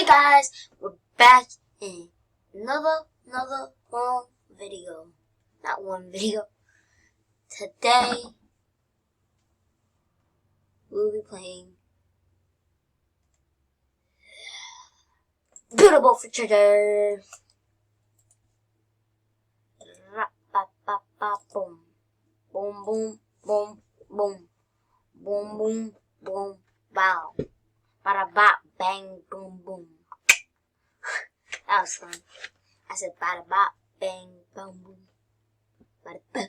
guys, we're back in another long video. Not one video. Today, we'll be playing Buildable for Treasure. Boom. Boom, boom, boom, boom. Boom, boom, boom, bow. Bada bop, bang, boom, boom. That was fun. I said bada bop, bang, boom, boom. Bada bop.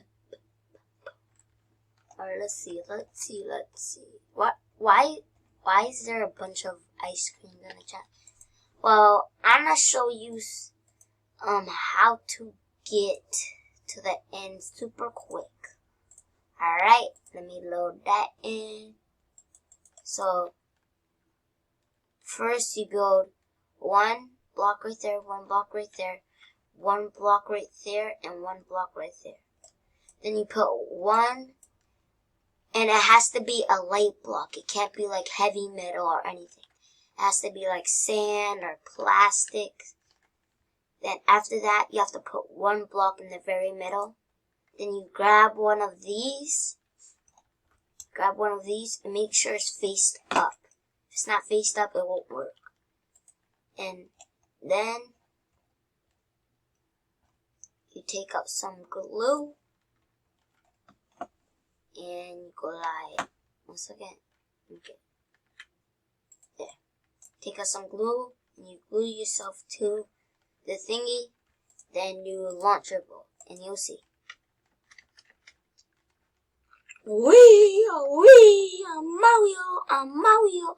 Alright, let's see. What? Why is there a bunch of ice cream in the chat? Well, I'm gonna show you how to get to the end super quick. Alright, let me load that in. So, first you build one block right there, one block right there, one block right there, and one block right there. Then you put one, and it has to be a light block. It can't be like heavy metal or anything. It has to be like sand or plastic. Then after that, you have to put one block in the very middle. Then you grab one of these. And make sure it's faced up. If it's not faced up, it won't work. And then you take up some glue. And you go like, once again, okay. There. Take out some glue, and you glue yourself to the thingy. Then you launch your boat, and you'll see. Wee, I'm Mario.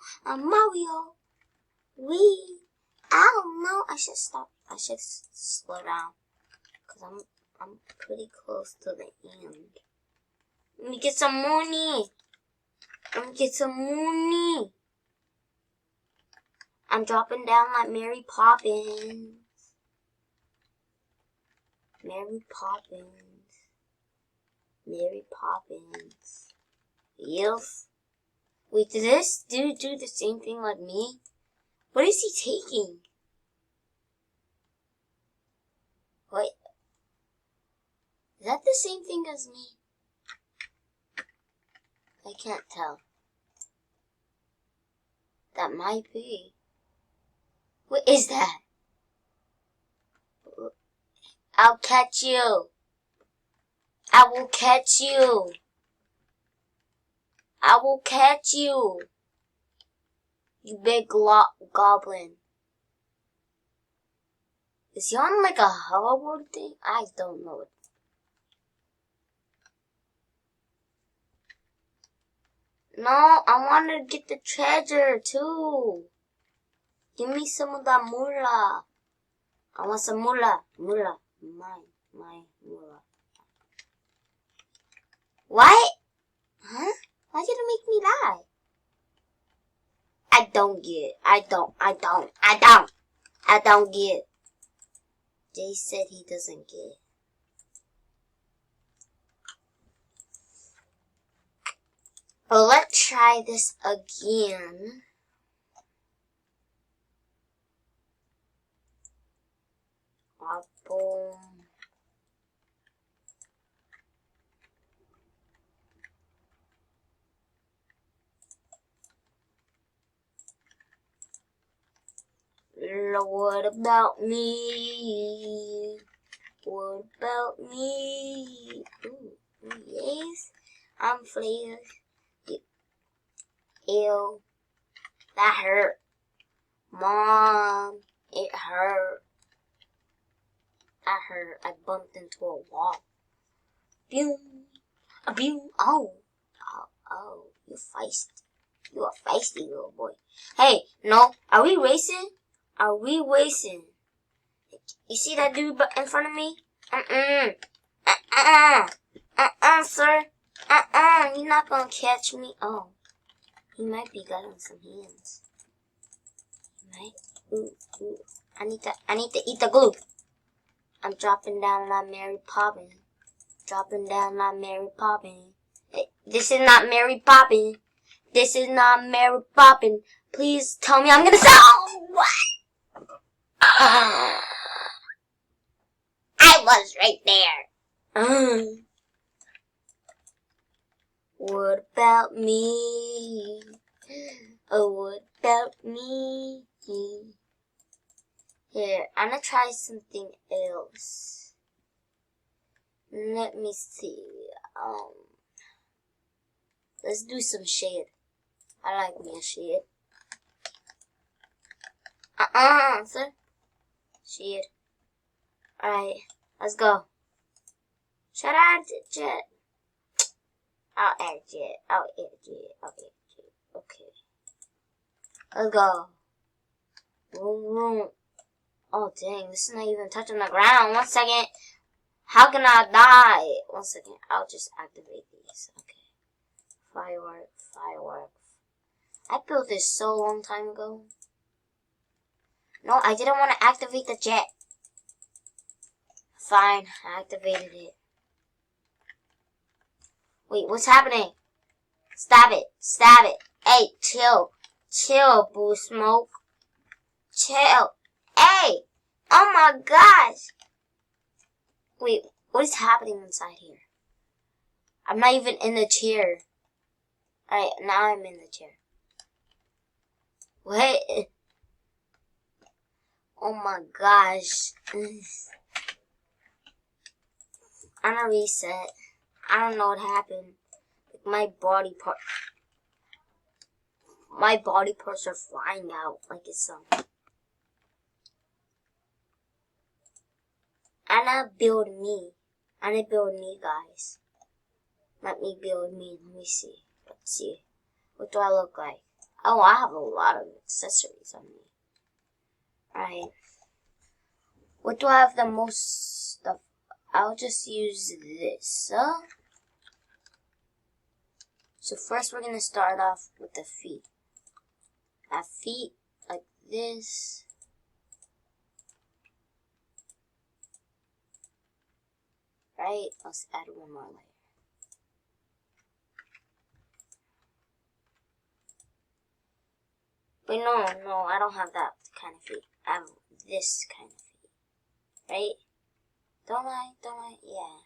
Wee. I don't know. I should stop. I should slow down, cause I'm pretty close to the end. Let me get some money. I'm dropping down like Mary Poppins. Yes. Wait, did this dude do the same thing like me? What is he taking? Wait. Is that the same thing as me? I can't tell. That might be. What is that? I'll catch you. I will catch you. You big goblin. Is he on like a hoverboard thing? I don't know. No, I want to get the treasure too. Give me some of that moolah. I want some moolah. My moolah. What? Huh? Why did it make me die? I don't get it. I don't get it. Jay said he doesn't get it. Well, let's try this again. Boom. What about me? Ooh, yes, I'm Flair. Ew, that hurt. Mom, it hurt. I bumped into a wall. Boom. Oh, you feisty. You a feisty little boy. Hey, no, are we racing? You see that dude in front of me? Sir. You're not gonna catch me. Oh, he might be got on some hands. Ooh. I need to eat the glue. I'm dropping down like Mary Poppins. Hey, this is not Mary Poppins. Please tell me I'm gonna stop. Oh, what? I was right there. What about me? Oh, what about me? Here, I'm gonna try something else. Let me see. Let's do some shade. I like me a shade. Sir. Shade. Alright, let's go. Should I add jet? I'll add jet. Okay. Let's go. Vroom. Oh, dang. This is not even touching the ground. 1 second. How can I die? 1 second. I'll just activate these. Okay. Firework. I built this so long time ago. No, I didn't want to activate the jet. Fine. I activated it. Wait, what's happening? Stab it. Hey, chill, Boo Smoke. Chill. Hey! Oh my gosh! Wait, what is happening inside here? I'm not even in the chair. Alright, now I'm in the chair. What? Oh my gosh. I'm gonna reset. I don't know what happened. My body parts are flying out like it's something. I'm gonna build me, guys. Let me build me. Let me see. Let's see. What do I look like? Oh, I have a lot of accessories on me. Alright. What do I have the most stuff? I'll just use this. So first we're going to start off with the feet. I have feet like this. Right? Let's add one more layer. Wait, no, I don't have that kind of feet. I have this kind of feet. Right? Don't I? Yeah.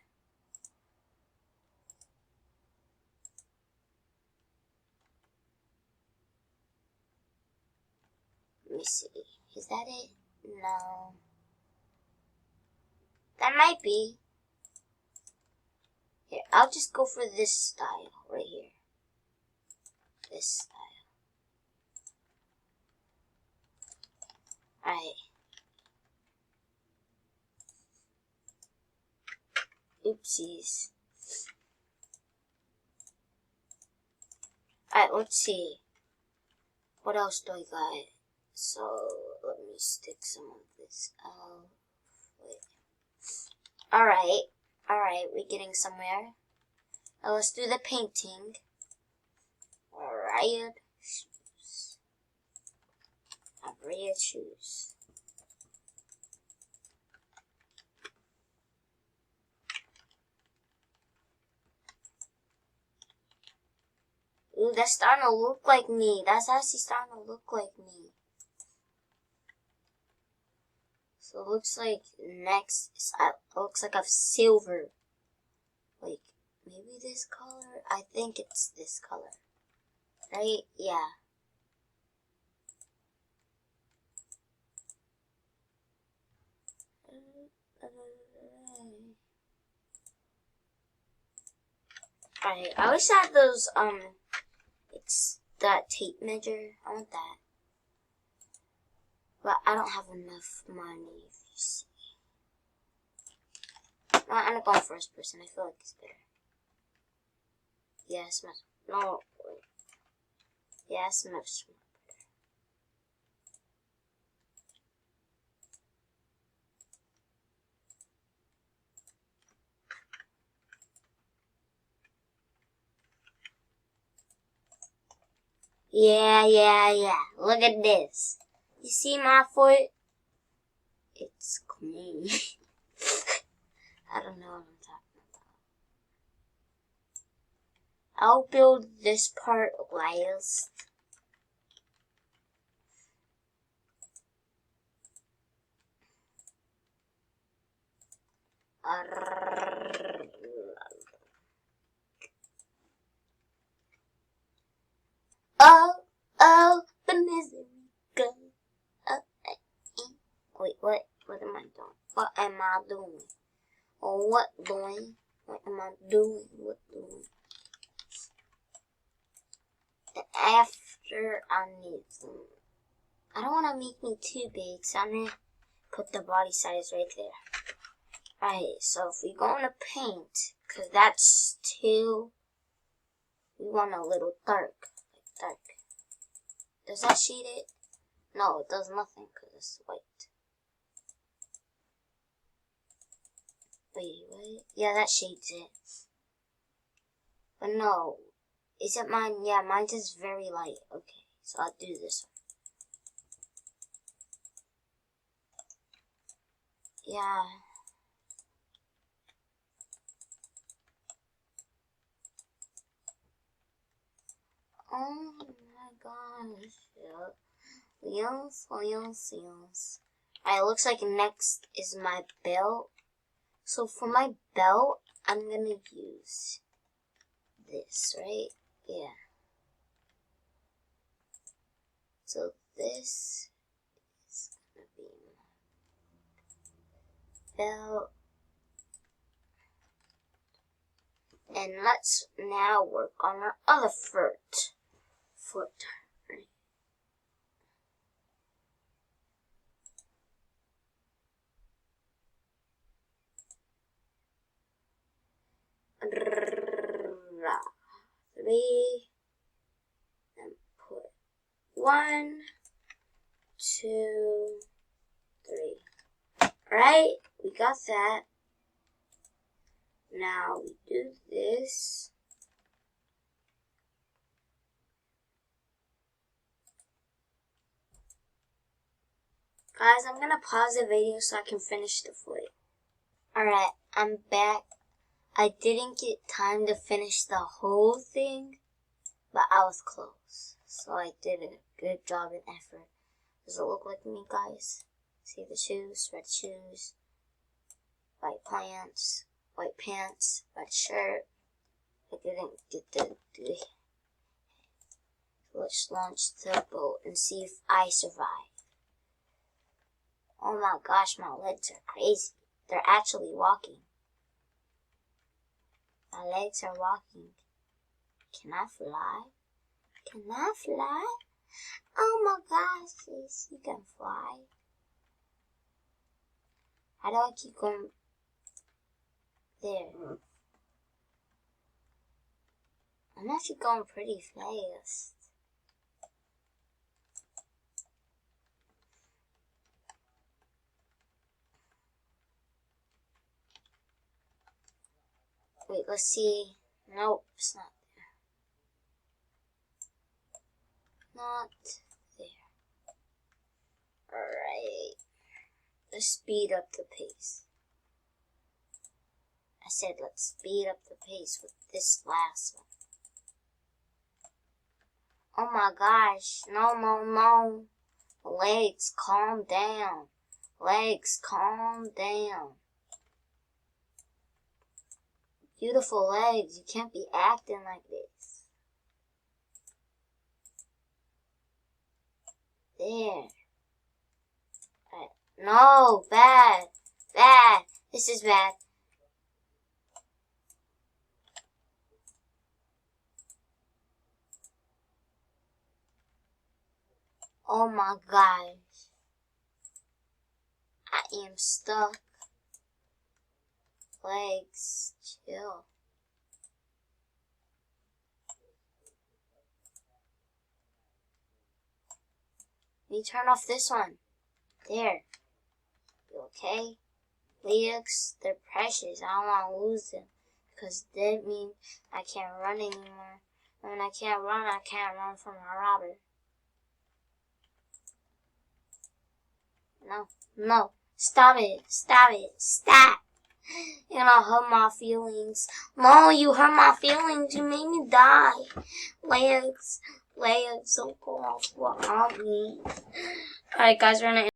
Let me see. Is that it? No. That might be. Here, I'll just go for this style right here. This style. Alright. Oopsies. Alright, let's see. What else do I got? So, let me stick some of this out. Wait. Alright, we're getting somewhere. Now let's do the painting. Red shoes. Red shoes. Ooh, that's starting to look like me. That's actually starting to look like me. So it looks like next, it looks like I have silver. Like, maybe this color? I think it's this color. Right? Yeah. Alright, I wish I had those, it's that tape measure. I want that. But I don't have enough money, if you see. No, I'm gonna go first person. I feel like it's better. Yeah, it's much. No, wait. Yeah, it's much better. Yeah. Look at this. You see my foot? It's clean. I don't know what I'm talking about. I'll build this part last. Oh, the misery go. Wait, what am I doing? What am I doing? Or what doing? What am I doing? What doing? After I need some. I don't want to make me too big, so I'm going to put the body size right there. Alright, so if we go into paint, because that's too, we want a little dark. Like dark. Does that shade it? No, it does nothing because it's white. Wait. Yeah, that shades it. But no. Is it mine? Yeah, mine is very light. Okay, so I'll do this one. Yeah. Oh my gosh. Yes. Alright, looks like next is my belt. So for my belt, I'm gonna use this, right? Yeah. So this is gonna be my belt. And let's now work on our other foot. Three, and put 1, 2, 3. Alright, we got that. Now we do this. Guys, I'm gonna pause the video so I can finish the foot. Alright, I'm back. I didn't get time to finish the whole thing, but I was close. So I did a good job and effort. Does it look like me, guys? See the shoes, red shoes, white pants, red shirt. I didn't get to do it. Let's launch the boat and see if I survive. Oh my gosh, my legs are crazy. They're actually walking. My legs are walking. Can I fly? Can I fly? Oh my gosh, yes, you can fly. How do I keep going? There. I'm actually going pretty fast. Wait, let's see. Nope, it's not there. Not there. Alright. Let's speed up the pace. I said let's speed up the pace with this last one. Oh my gosh. No. Legs, calm down. Legs, calm down. Beautiful legs. You can't be acting like this. There. Right. No, bad. This is bad. Oh my gosh. I am stuck. Legs, chill. Let me turn off this one. There. You okay? Legs, they're precious. I don't want to lose them. Because that means I can't run anymore. And when I can't run from a robber. No. Stop it. You're gonna hurt my feelings. No, you hurt my feelings. You made me die. Legs, don't go off. What on me? Alright, guys, we're gonna